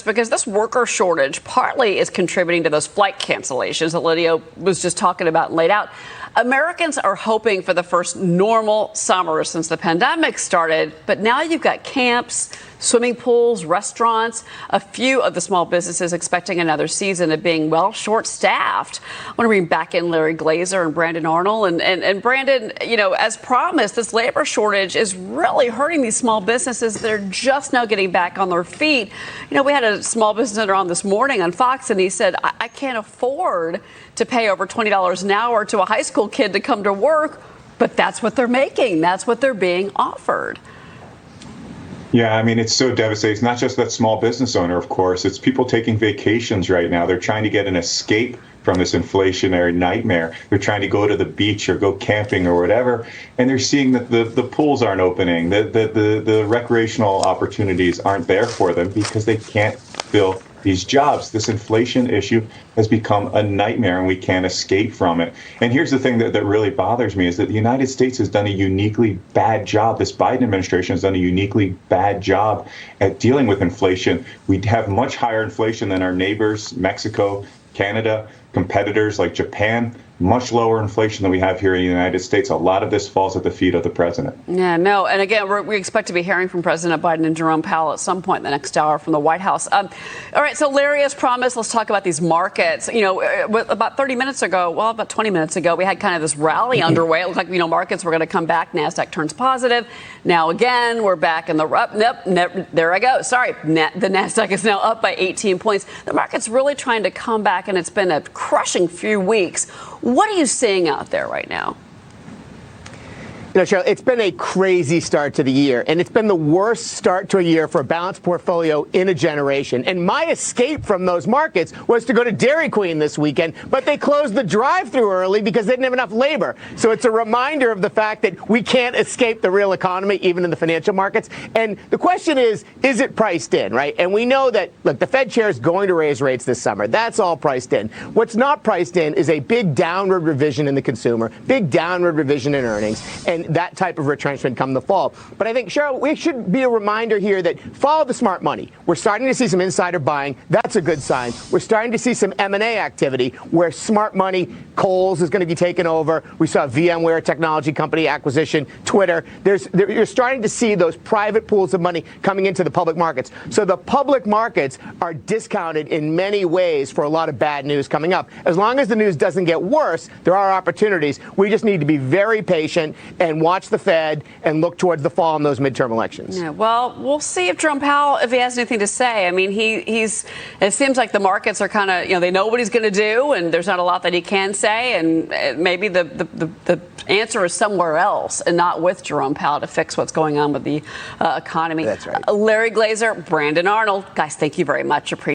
Because this worker shortage partly is contributing to those flight cancellations that Lydia was just talking about and laid out. Americans are hoping for the first normal summer since the pandemic started, but now you've got camps, swimming pools, restaurants, a few of the small businesses expecting another season of being, well, short-staffed. I want to bring back in Larry Glazer and Brandon Arnold. And Brandon, you know, as promised, this labor shortage is really hurting these small businesses. They're just now getting back on their feet. You know, we had a small business owner on this morning on Fox, and he said, I can't afford to pay over $20 an hour to a high school kid to come to work, but that's what they're making. That's what they're being offered. Yeah, I mean, it's so devastating. It's not just that small business owner, of course. It's people taking vacations right now. They're trying to get an escape from this inflationary nightmare. They're trying to go to the beach or go camping or whatever, and they're seeing that the pools aren't opening, the recreational opportunities aren't there for them because they can't fill these jobs. This inflation issue has become a nightmare, and we can't escape from it. And here's the thing that really bothers me is that the United States has done a uniquely bad job. This Biden administration has done a uniquely bad job at dealing with inflation. We have much higher inflation than our neighbors, Mexico, Canada, competitors like Japan. Much lower inflation than we have here in the United States. A lot of this falls at the feet of the president. Yeah, no. And again, we expect to be hearing from President Biden and Jerome Powell at some point in the next hour from the White House. All right. So, Larry, as promised, let's talk about these markets. You know, about 30 minutes ago, well, about 20 minutes ago, we had kind of this rally underway. It looked like, you know, markets were going to come back. NASDAQ turns positive. Now, again, we're back in the up. Nope, there I go. Sorry. The NASDAQ is now up by 18 points. The market's really trying to come back, and it's been a crushing few weeks. What are you seeing out there right now? You know, Cheryl, it's been a crazy start to the year, and it's been the worst start to a year for a balanced portfolio in a generation. And my escape from those markets was to go to Dairy Queen this weekend, but they closed the drive-thru early because they didn't have enough labor. So it's a reminder of the fact that we can't escape the real economy, even in the financial markets. And the question is it priced in, right? And we know that, look, the Fed chair is going to raise rates this summer. That's all priced in. What's not priced in is a big downward revision in the consumer, big downward revision in earnings, and that type of retrenchment come the fall. But I think, Cheryl, we should be a reminder here that follow the smart money. We're starting to see some insider buying. That's a good sign. We're starting to see some M&A activity where smart money, Kohl's is going to be taken over. We saw VMware technology company acquisition, Twitter. You're starting to see those private pools of money coming into the public markets. So the public markets are discounted in many ways for a lot of bad news coming up. As long as the news doesn't get worse, there are opportunities. We just need to be very patient and watch the Fed and look towards the fall in those midterm elections. Yeah, well, we'll see if Jerome Powell, if he has anything to say. I mean, it seems like the markets are kind of, you know, they know what he's going to do, and there's not a lot that he can say, and maybe the answer is somewhere else and not with Jerome Powell to fix what's going on with the economy. That's right. Larry Glazer, Brandon Arnold. Guys, thank you very much. Appreciate